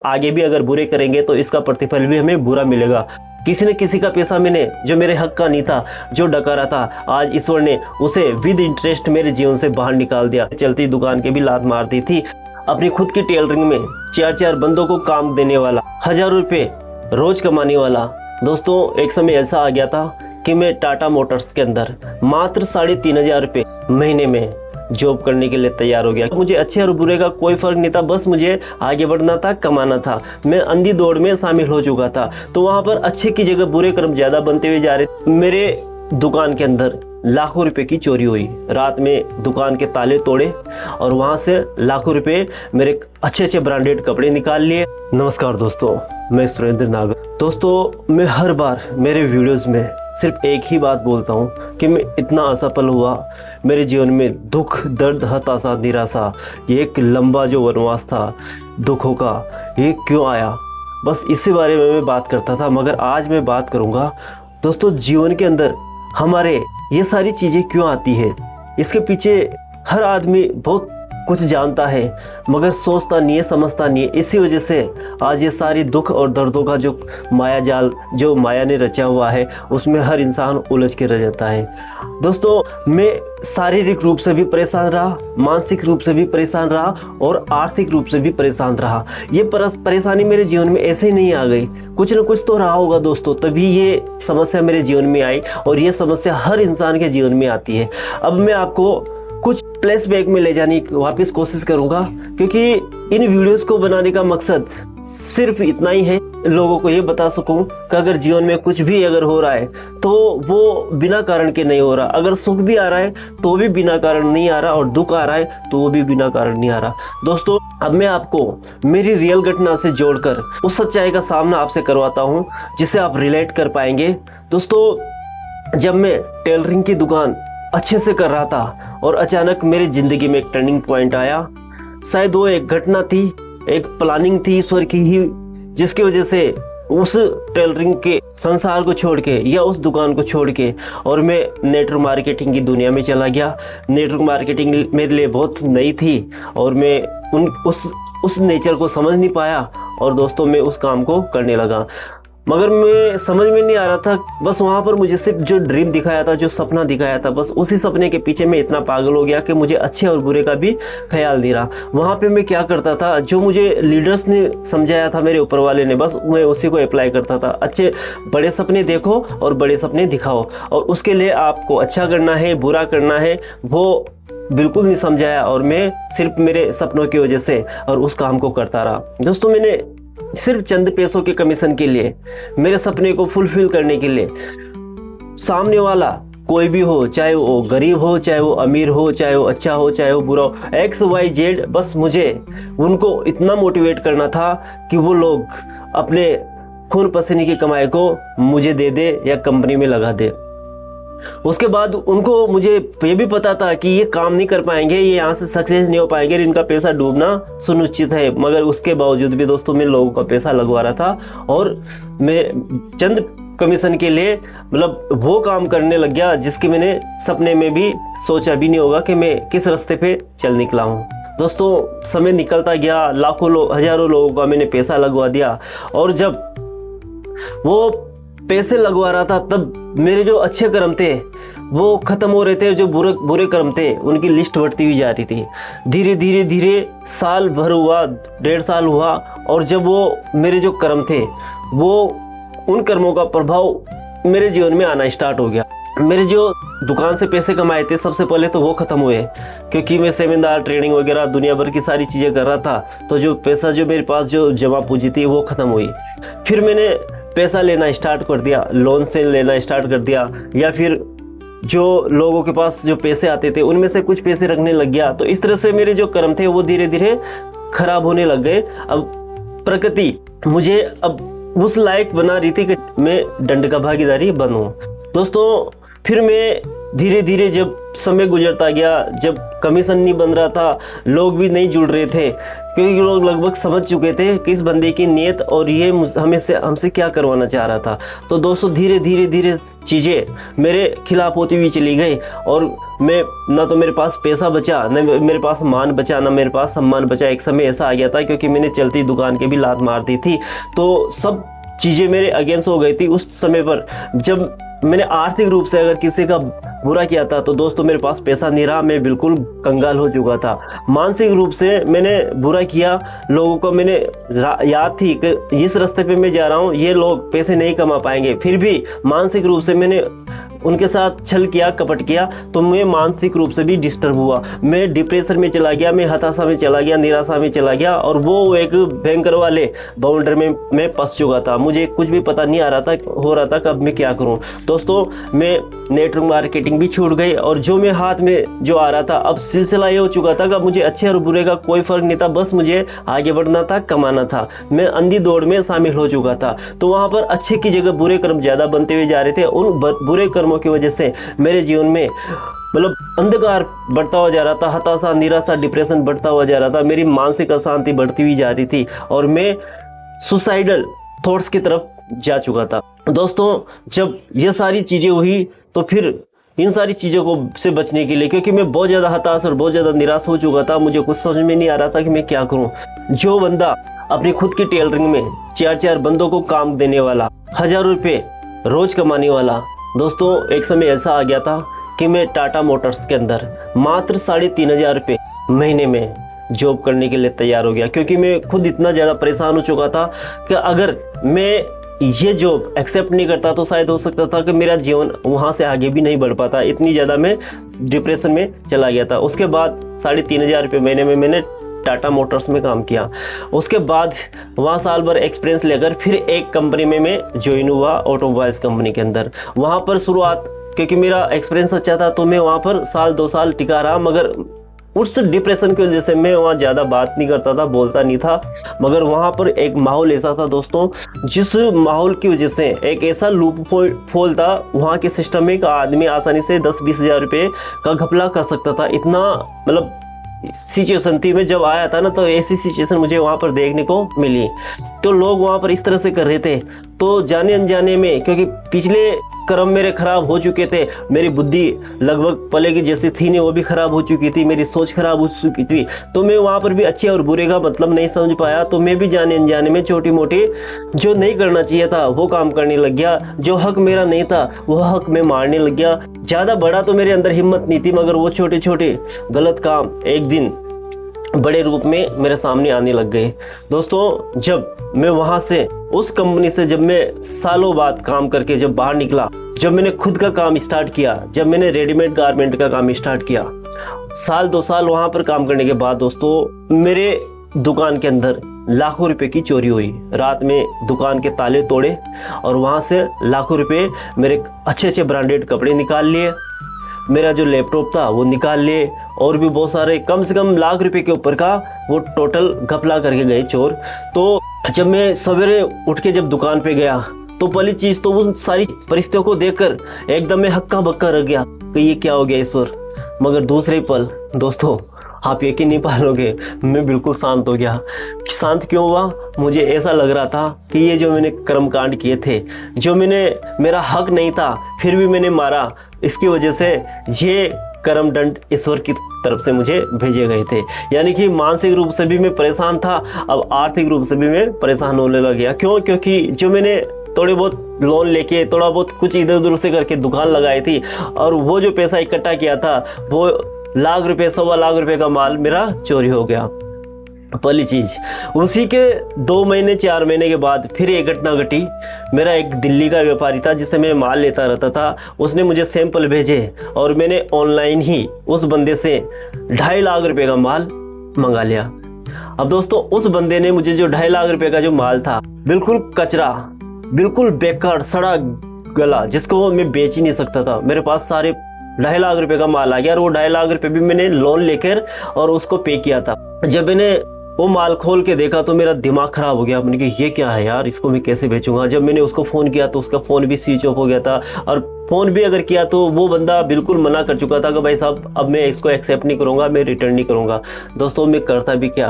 आगे भी अगर बुरे करेंगे तो इसका प्रतिफल भी हमें बुरा मिलेगा। किसी न किसी का पैसा मैंने जो मेरे हक का नहीं था, जो डकारा था, आज ईश्वर ने उसे विद इंटरेस्ट मेरे जीवन से बाहर निकाल दिया। चलती दुकान के भी लात मार दी थी। अपनी खुद की टेलरिंग में 4-4 बंदों को काम देने वाला, 1000 रुपये रोज कमाने वाला। दोस्तों, एक समय ऐसा आ गया था कि मैं टाटा मोटर्स के अंदर मात्र 3500 रुपये महीने में जॉब करने के लिए तैयार हो गया। मुझे अच्छे और बुरे का कोई फर्क नहीं था, बस मुझे आगे बढ़ना था, कमाना था। मैं अंधी दौड़ में शामिल हो चुका था। तो वहाँ पर अच्छे की जगह बुरे कर्म ज़्यादा बनते हुए जा रहे। मेरे दुकान के अंदर लाखों रुपए की चोरी हुई। रात में दुकान के ताले तोड़े और वहाँ से लाखों रुपए मेरे अच्छे ब्रांडेड कपड़े निकाल लिए। नमस्कार दोस्तों, मैं सुरेंद्र नागर। दोस्तों, मैं हर बार मेरे वीडियोस में सिर्फ एक ही बात बोलता हूँ कि मैं इतना असफल हुआ। मेरे जीवन में दुख, दर्द, हताशा, निराशा, ये एक लंबा जो वनवास था दुखों का, ये क्यों आया, बस इसी बारे में मैं बात करता था। मगर आज मैं बात करूँगा दोस्तों, जीवन के अंदर हमारे ये सारी चीज़ें क्यों आती है। इसके पीछे हर आदमी बहुत कुछ जानता है मगर सोचता नहीं है, समझता नहीं है। इसी वजह से आज ये सारी दुख और दर्दों का जो माया जाल जो माया ने रचा हुआ है, उसमें हर इंसान उलझ के रह जाता है। दोस्तों, मैं शारीरिक रूप से भी परेशान रहा, मानसिक रूप से भी परेशान रहा और आर्थिक रूप से भी परेशान रहा। ये परेशानी मेरे जीवन में ऐसे ही नहीं आ गई, कुछ न कुछ तो रहा होगा दोस्तों, तभी ये समस्या मेरे जीवन में आई। और ये समस्या हर इंसान के जीवन में आती है। अब मैं आपको कुछ फ्लैशबैक में ले जाने की वापस कोशिश करूंगा, क्योंकि इन वीडियोस को बनाने का मकसद सिर्फ इतना ही है, लोगों को ये बता सकूं कि अगर जीवन में कुछ भी अगर हो रहा है तो वो बिना कारण के नहीं हो रहा। अगर सुख भी आ रहा है तो भी बिना कारण नहीं आ रहा, और दुख आ रहा है तो वो भी बिना कारण नहीं आ रहा। दोस्तों, अब मैं आपको मेरी रियल घटना से जोड़कर उस सच्चाई का सामना आपसे करवाता हूँ जिसे आप रिलेट कर पाएंगे। दोस्तों, जब मैं टेलरिंग की दुकान अच्छे से कर रहा था और अचानक मेरी ज़िंदगी में एक टर्निंग पॉइंट आया। शायद वो एक घटना थी, एक प्लानिंग थी ईश्वर की ही, जिसकी वजह से उस टेलरिंग के संसार को छोड़ के या उस दुकान को छोड़ के और मैं नेटवर्क मार्केटिंग की दुनिया में चला गया। नेटवर्क मार्केटिंग मेरे लिए बहुत नई थी और मैं उस नेचर को समझ नहीं पाया। और दोस्तों, मैं उस काम को करने लगा, मगर मैं समझ में नहीं आ रहा था। बस वहाँ पर मुझे सिर्फ जो ड्रीम दिखाया था, जो सपना दिखाया था, बस उसी सपने के पीछे मैं इतना पागल हो गया कि मुझे अच्छे और बुरे का भी ख्याल नहीं रहा। वहाँ पे मैं क्या करता था, जो मुझे लीडर्स ने समझाया था, मेरे ऊपर वाले ने, बस मैं उसी को अप्लाई करता था। अच्छे बड़े सपने देखो और बड़े सपने दिखाओ, और उसके लिए आपको अच्छा करना है, बुरा करना है, वो बिल्कुल नहीं समझाया। और मैं सिर्फ मेरे सपनों की वजह से और उस काम को करता रहा। दोस्तों, मैंने सिर्फ चंद पैसों के कमीशन के लिए, मेरे सपने को फुलफिल करने के लिए, सामने वाला कोई भी हो, चाहे वो गरीब हो, चाहे वो अमीर हो, चाहे वो अच्छा हो, चाहे वो बुरा हो, XYZ, बस मुझे उनको इतना मोटिवेट करना था कि वो लोग अपने खून पसीने की कमाई को मुझे दे दे या कंपनी में लगा दे। उसके बाद उनको मुझे ये भी पता था कि ये काम नहीं कर पाएंगे, ये यहाँ से सक्सेस नहीं हो पाएंगे, इनका पैसा डूबना सुनिश्चित है। मगर उसके बावजूद भी दोस्तों, मैं लोगों का पैसा लगवा रहा था और मैं चंद कमीशन के लिए मतलब वो काम करने लग गया जिसके मैंने सपने में भी सोचा भी नहीं होगा कि मैं किस रास्ते पे चल निकला हूँ। दोस्तों, समय निकलता गया, लाखों लोग, हजारों लोगों का मैंने पैसा लगवा दिया। और जब वो पैसे लगवा रहा था तब मेरे जो अच्छे कर्म थे वो ख़त्म हो रहे थे, जो बुरे कर्म थे उनकी लिस्ट बढ़ती हुई जा रही थी। धीरे धीरे साल भर हुआ, 1.5 साल हुआ, और जब वो मेरे जो कर्म थे वो उन कर्मों का प्रभाव मेरे जीवन में आना स्टार्ट हो गया। मेरे जो दुकान से पैसे कमाए थे सबसे पहले तो वो ख़त्म हुए, क्योंकि मैं सेमिनार, ट्रेनिंग वगैरह दुनिया भर की सारी चीज़ें कर रहा था। तो जो पैसा जो मेरे पास जो जमा पूंजी थी वो ख़त्म हुई। फिर मैंने पैसा लेना स्टार्ट कर दिया, लोन से लेना स्टार्ट कर दिया, या फिर जो लोगों के पास जो पैसे आते थे उनमें से कुछ पैसे रखने लग गया। तो इस तरह से मेरे जो कर्म थे वो धीरे धीरे खराब होने लग गए। अब प्रकृति मुझे अब उस लायक बना रही थी कि मैं दंड का भागीदारी बनूं। दोस्तों, फिर मैं धीरे धीरे जब समय गुजरता गया, जब कमीशन नहीं बन रहा था, लोग भी नहीं जुड़ रहे थे, क्योंकि लोग लगभग समझ चुके थे कि इस बंदे की नीयत और ये हमसे क्या करवाना चाह रहा था। तो दोस्तों धीरे धीरे चीज़ें मेरे खिलाफ होती हुई चली गई और मैं ना तो मेरे पास पैसा बचा, ना मेरे पास मान बचा, ना मेरे पास सम्मान बचा। एक समय ऐसा आ गया था क्योंकि मैंने चलती दुकान के भी लात मार दी थी, तो सब चीज़ें मेरे अगेंस्ट हो गई थी। उस समय पर जब मैंने आर्थिक रूप से अगर किसी का बुरा किया था तो दोस्तों मेरे पास पैसा नहीं रहा, मैं बिल्कुल कंगाल हो चुका था। मानसिक रूप से मैंने बुरा किया, लोगों को मैंने याद थी कि जिस रास्ते पे मैं जा रहा हूँ ये लोग पैसे नहीं कमा पाएंगे, फिर भी मानसिक रूप से मैंने उनके साथ छल किया, कपट किया, तो मैं मानसिक रूप से भी डिस्टर्ब हुआ। मैं डिप्रेशन में चला गया, मैं हताशा में चला गया, निराशा में चला गया और वो एक भयंकर वाले बाउंड्री में मैं फंस चुका था। मुझे कुछ भी पता नहीं हो रहा था कि अब मैं क्या करूं। दोस्तों मैं नेटवर्क मार्केटिंग भी छूट गई और जो मैं हाथ में जो आ रहा था, अब सिलसिला ये हो चुका था कि मुझे अच्छे और बुरे का कोई फर्क नहीं था, बस मुझे आगे बढ़ना था, कमाना था। मैं अंधी दौड़ में शामिल हो चुका था। तो वहाँ पर अच्छे की जगह बुरे कर्म ज़्यादा बनते हुए जा रहे थे। उन बुरे कर्मों की वजह से मेरे जीवन में मतलब अंधकार बढ़ता हुआ जा रहा था, हताशा, निराशा, डिप्रेशन बढ़ता हुआ जा रहा था, मेरी मानसिक अशांति बढ़ती हुई जा रही थी और मैं सुसाइडल थॉट्स की तरफ जा चुका था। दोस्तों जब ये सारी चीज़ें हुई तो फिर इन सारी चीज़ों को से बचने के लिए, क्योंकि मैं बहुत ज़्यादा हताश और बहुत ज़्यादा निराश हो चुका था, मुझे कुछ समझ में नहीं आ रहा था कि मैं क्या करूं। जो बंदा अपनी खुद की टेलरिंग में 4-4 बंदों को काम देने वाला, 1000 रुपये रोज कमाने वाला, दोस्तों एक समय ऐसा आ गया था कि मैं टाटा मोटर्स के अंदर मात्र 3500 रुपये महीने में जॉब करने के लिए तैयार हो गया, क्योंकि मैं खुद इतना ज़्यादा परेशान हो चुका था कि अगर मैं ये जॉब एक्सेप्ट नहीं करता तो शायद हो सकता था कि मेरा जीवन वहाँ से आगे भी नहीं बढ़ पाता। इतनी ज़्यादा मैं डिप्रेशन में चला गया था। उसके बाद 3500 रुपये महीने में मैंने टाटा मोटर्स में काम किया। उसके बाद वहाँ साल भर एक्सपीरियंस लेकर फिर एक कंपनी में मैं ज्वाइन हुआ, ऑटोमोबाइल्स कंपनी के अंदर। वहाँ पर शुरुआत, क्योंकि मेरा एक्सपीरियंस अच्छा था तो मैं वहाँ पर 1-2 साल टिका रहा, मगर उस डिप्रेशन की वजह से मैं वहाँ ज़्यादा बात नहीं करता था, बोलता नहीं था। मगर वहाँ पर एक माहौल ऐसा था दोस्तों, जिस माहौल की वजह से एक ऐसा लूप होल था वहाँ के सिस्टम में, एक आदमी आसानी से 10-20 हज़ार रुपये का घपला कर सकता था। इतना मतलब सिचुएशन थी। मैं जब आया था ना तो ऐसी सिचुएशन मुझे वहाँ पर देखने को मिली। तो लोग वहाँ पर इस तरह से कर रहे थे, तो जाने अनजाने में, क्योंकि पिछले कर्म मेरे खराब हो चुके थे, मेरी बुद्धि लगभग पहले की जैसी थी नहीं, वो भी खराब हो चुकी थी, मेरी सोच खराब हो चुकी थी, तो मैं वहाँ पर भी अच्छे और बुरे का मतलब नहीं समझ पाया। तो मैं भी जाने अनजाने में छोटी मोटी जो नहीं करना चाहिए था वो काम करने लग गया, जो हक मेरा नहीं था वो हक मैं मारने लग गया। ज़्यादा बड़ा तो मेरे अंदर हिम्मत नहीं थी, मगर वो छोटे छोटे गलत काम एक दिन बड़े रूप में मेरे सामने आने लग गए। दोस्तों जब मैं वहाँ से, उस कंपनी से, जब मैं सालों बाद काम करके जब बाहर निकला, जब मैंने खुद का काम स्टार्ट किया, जब मैंने रेडीमेड गारमेंट का काम स्टार्ट किया, 1-2 साल वहाँ पर काम करने के बाद दोस्तों मेरे दुकान के अंदर लाखों रुपए की चोरी हुई। रात में दुकान के ताले तोड़े और वहाँ से लाखों रुपए, मेरे अच्छे ब्रांडेड कपड़े निकाल लिए, मेरा जो लैपटॉप था वो निकाल लिए, और भी बहुत सारे कम से कम लाख रुपए के ऊपर का वो टोटल घपला करके गए चोर। तो जब मैं सवेरे उठ के जब दुकान पे गया तो पहली चीज़ तो उन सारी परिस्थितियों को देखकर एकदम मैं हक्का बक्का रह गया कि ये क्या हो गया ईश्वर। मगर दूसरे पल दोस्तों आप यकीन नहीं पालोगे, मैं बिल्कुल शांत हो गया। शांत क्यों हुआ? मुझे ऐसा लग रहा था कि ये जो मैंने कर्मकांड किए थे, जो मेरा हक नहीं था फिर भी मैंने मारा, इसकी वजह से ये कर्म दंड ईश्वर की तरफ से मुझे भेजे गए थे। यानी कि मानसिक रूप से भी मैं परेशान था, अब आर्थिक रूप से भी मैं परेशान होने लग गया। क्यों? क्योंकि जो मैंने थोड़े बहुत लोन लेके, थोड़ा बहुत कुछ इधर उधर से करके दुकान लगाई थी, और वो जो पैसा इकट्ठा किया था वो लाख रुपए, 1.25 लाख रुपए का माल मेरा चोरी हो गया। पहली चीज़। उसी के 2 महीने 4 महीने के बाद फिर एक घटना घटी। मेरा एक दिल्ली का व्यापारी था जिससे मैं माल लेता रहता था, उसने मुझे सैंपल भेजे और मैंने ऑनलाइन ही उस बंदे से 2.5 लाख रुपए का माल मंगा लिया। अब दोस्तों उस बंदे ने मुझे जो 2.5 लाख रुपए का जो माल था, बिल्कुल कचरा, बिल्कुल बेकार, सड़ा गला, जिसको मैं बेच ही नहीं सकता था, मेरे पास सारे 2.5 लाख रुपए का माल आ गया, और वो 2.5 लाख रुपए भी मैंने लोन लेकर और उसको पे किया था। जब मैंने वो माल खोल के देखा तो मेरा दिमाग ख़राब हो गया। मैंने कहा ये क्या है यार, इसको मैं कैसे बेचूंगा। जब मैंने उसको फ़ोन किया तो उसका फ़ोन भी स्विच ऑफ हो गया था, और फ़ोन भी अगर किया तो वो बंदा बिल्कुल मना कर चुका था कि भाई साहब अब मैं इसको एक्सेप्ट नहीं करूँगा, मैं रिटर्न नहीं करूँगा। दोस्तों मैं करता भी क्या,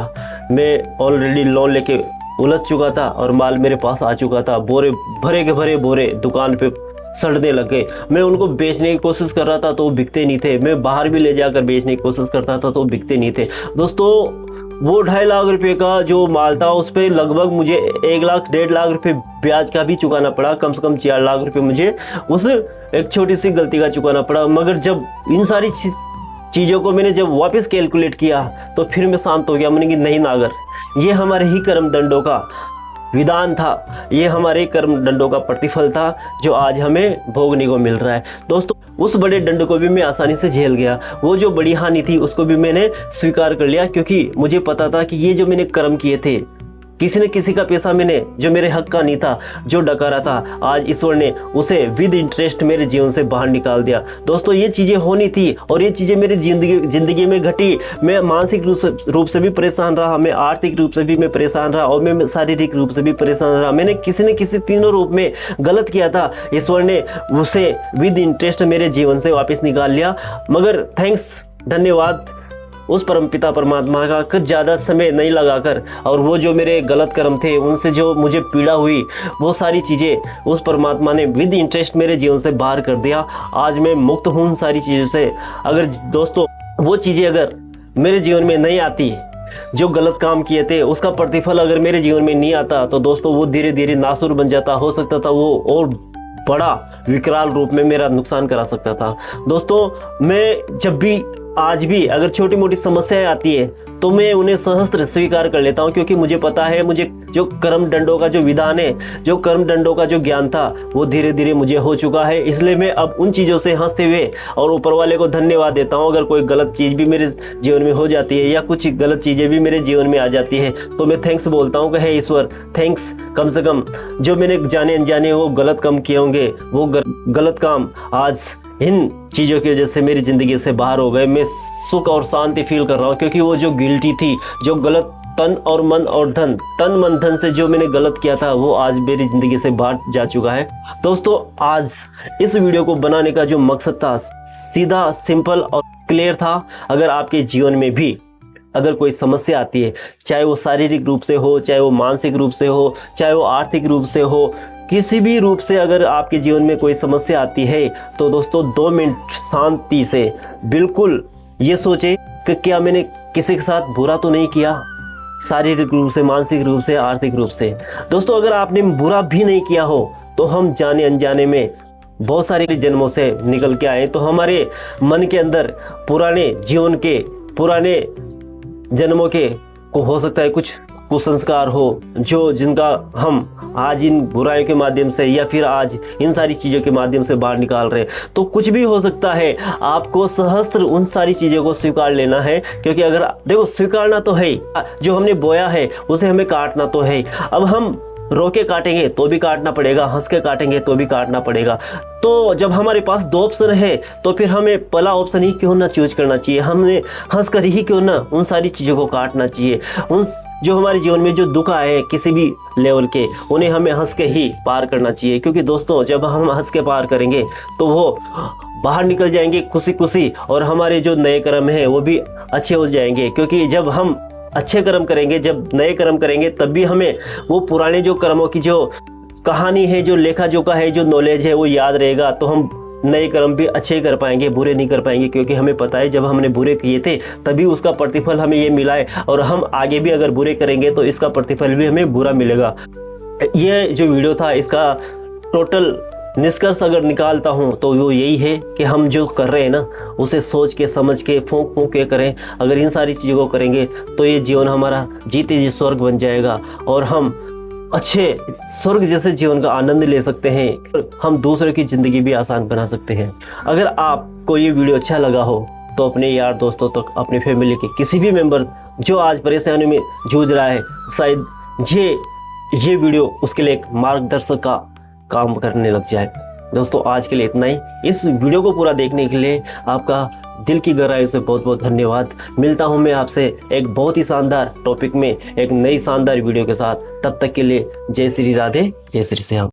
मैं ऑलरेडी लोन लेके उलझ चुका था और माल मेरे पास आ चुका था। बोरे भरे के भरे बोरे दुकान पे सड़ने लगे। मैं उनको बेचने की कोशिश कर रहा था तो वो बिकते नहीं थे। मैं बाहर भी ले जाकर बेचने की कोशिश करता था तो वो बिकते नहीं थे। दोस्तों वो 2.5 लाख रुपए का जो माल था उस पर लगभग मुझे 1 लाख 1.5 लाख रुपए ब्याज का भी चुकाना पड़ा। कम से कम 4 लाख रुपए मुझे उस एक छोटी सी गलती का चुकाना पड़ा। मगर जब इन सारी चीज़ों को मैंने जब वापस कैलकुलेट किया तो फिर मैं शांत हो गया। मैंने कि नहीं नागर, ये हमारे ही कर्म दंडों का विधान था, ये हमारे कर्म दंडों का प्रतिफल था जो आज हमें भोगने को मिल रहा है। दोस्तों उस बड़े दंड को भी मैं आसानी से झेल गया। वो जो बड़ी हानि थी उसको भी मैंने स्वीकार कर लिया, क्योंकि मुझे पता था कि ये जो मैंने कर्म किए थे, किसी न किसी का पैसा मैंने जो मेरे हक का नहीं था, जो डकारा था, आज ईश्वर ने उसे विद इंटरेस्ट मेरे जीवन से बाहर निकाल दिया। दोस्तों ये चीज़ें होनी थी और ये चीज़ें मेरी ज़िंदगी में घटी। मैं मानसिक रूप से भी परेशान रहा, मैं आर्थिक रूप से भी मैं परेशान रहा और मैं शारीरिक रूप से भी परेशान रहा। मैंने किसी न किसी तीनों रूप में गलत किया था। ईश्वर ने उसे विद इंटरेस्ट मेरे जीवन से वापस निकाल लिया। मगर थैंक्स, धन्यवाद उस परमपिता परमात्मा का, कुछ ज़्यादा समय नहीं लगाकर, और वो जो मेरे गलत कर्म थे उनसे जो मुझे पीड़ा हुई, वो सारी चीज़ें उस परमात्मा ने विद इंटरेस्ट मेरे जीवन से बाहर कर दिया। आज मैं मुक्त हूँ उन सारी चीज़ों से। अगर दोस्तों वो चीज़ें अगर मेरे जीवन में नहीं आती, जो गलत काम किए थे उसका प्रतिफल अगर मेरे जीवन में नहीं आता, तो दोस्तों वो धीरे धीरे नासुर बन जाता। हो सकता था वो और बड़ा विकराल रूप में मेरा नुकसान करा सकता था। दोस्तों मैं जब भी आज भी अगर छोटी मोटी समस्याएं आती है तो मैं उन्हें सहस्त्र स्वीकार कर लेता हूं, क्योंकि मुझे पता है मुझे जो कर्म दंडों का जो विधान है, जो कर्म दंडों का जो ज्ञान था, वो धीरे धीरे मुझे हो चुका है। इसलिए मैं अब उन चीज़ों से हंसते हुए और ऊपर वाले को धन्यवाद देता हूं। अगर कोई गलत चीज़ भी मेरे जीवन में हो जाती है या कुछ गलत चीज़ें भी मेरे जीवन में आ जाती है तो मैं थैंक्स बोलता हूँ कि हे ईश्वर थैंक्स, कम से कम जो मैंने जाने अनजाने वो गलत काम किए होंगे, वो गलत काम आज इन चीज़ों की वजह से मेरी ज़िंदगी से बाहर हो गए। मैं सुख और शांति फील कर रहा हूँ, क्योंकि वो जो गिल्टी थी, जो गलत तन और मन और धन, तन मन धन से जो मैंने गलत किया था, वो आज मेरी ज़िंदगी से बाहर जा चुका है। दोस्तों आज इस वीडियो को बनाने का जो मकसद था, सीधा सिंपल और क्लियर था। अगर आपके जीवन में भी अगर कोई समस्या आती है, चाहे वो शारीरिक रूप से हो, चाहे वो मानसिक रूप से हो, चाहे वो आर्थिक रूप से हो, किसी भी रूप से अगर आपके जीवन में कोई समस्या आती है, तो दोस्तों 2 मिनट शांति से बिल्कुल ये सोचें कि क्या मैंने किसी के साथ बुरा तो नहीं किया, शारीरिक रूप से, मानसिक रूप से, आर्थिक रूप से। दोस्तों अगर आपने बुरा भी नहीं किया हो तो हम जाने अनजाने में बहुत सारे जन्मों से निकल के आए, तो हमारे मन के अंदर पुराने जीवन के, पुराने जन्मों के को हो सकता है कुछ कुसंस्कार हो, जो जिनका हम आज इन बुराइयों के माध्यम से या फिर आज इन सारी चीज़ों के माध्यम से बाहर निकाल रहे हैं। तो कुछ भी हो सकता है, आपको सहस्त्र उन सारी चीज़ों को स्वीकार लेना है, क्योंकि अगर देखो स्वीकारना तो है, जो हमने बोया है उसे हमें काटना तो है। अब हम रोके काटेंगे तो भी काटना पड़ेगा, हंस के काटेंगे तो भी काटना पड़ेगा। तो जब हमारे पास 2 ऑप्शन है तो फिर हमें पहला ऑप्शन ही क्यों ना चूज करना चाहिए, हमने हंस कर ही क्यों ना उन सारी चीज़ों को काटना चाहिए। उन जो हमारे जीवन में जो दुख आए किसी भी लेवल के, उन्हें हमें हंस के ही पार करना चाहिए, क्योंकि दोस्तों जब हम हंस के पार करेंगे तो वो बाहर निकल जाएंगे खुशी खुशी, और हमारे जो नए कर्म हैं वो भी अच्छे हो जाएंगे। क्योंकि जब हम अच्छे कर्म करेंगे, जब नए कर्म करेंगे, तब भी हमें वो पुराने जो कर्मों की जो कहानी है, जो लेखा जोखा है, जो नॉलेज है, वो याद रहेगा। तो हम नए कर्म भी अच्छे ही कर पाएंगे, बुरे नहीं कर पाएंगे, क्योंकि हमें पता है जब हमने बुरे किए थे तभी उसका प्रतिफल हमें ये मिला है, और हम आगे भी अगर बुरे करेंगे तो इसका प्रतिफल भी हमें बुरा मिलेगा। ये जो वीडियो था इसका टोटल निष्कर्ष अगर निकालता हूँ तो वो यही है कि हम जो कर रहे हैं ना, उसे सोच के समझ के फूंक फूंक के करें। अगर इन सारी चीज़ों को करेंगे तो ये जीवन हमारा जीते जी स्वर्ग बन जाएगा, और हम अच्छे स्वर्ग जैसे जीवन का आनंद ले सकते हैं, हम दूसरों की ज़िंदगी भी आसान बना सकते हैं। अगर आपको ये वीडियो अच्छा लगा हो तो अपने यार दोस्तों तक, अपने फैमिली के किसी भी मेंबर जो आज परेशानी में जूझ रहा है, शायद ये वीडियो उसके लिए एक मार्गदर्शक का काम करने लग जाए। दोस्तों आज के लिए इतना ही। इस वीडियो को पूरा देखने के लिए आपका दिल की गहराई से बहुत बहुत धन्यवाद। मिलता हूँ मैं आपसे एक बहुत ही शानदार टॉपिक में एक नई शानदार वीडियो के साथ। तब तक के लिए जय श्री राधे, जय श्री श्याम।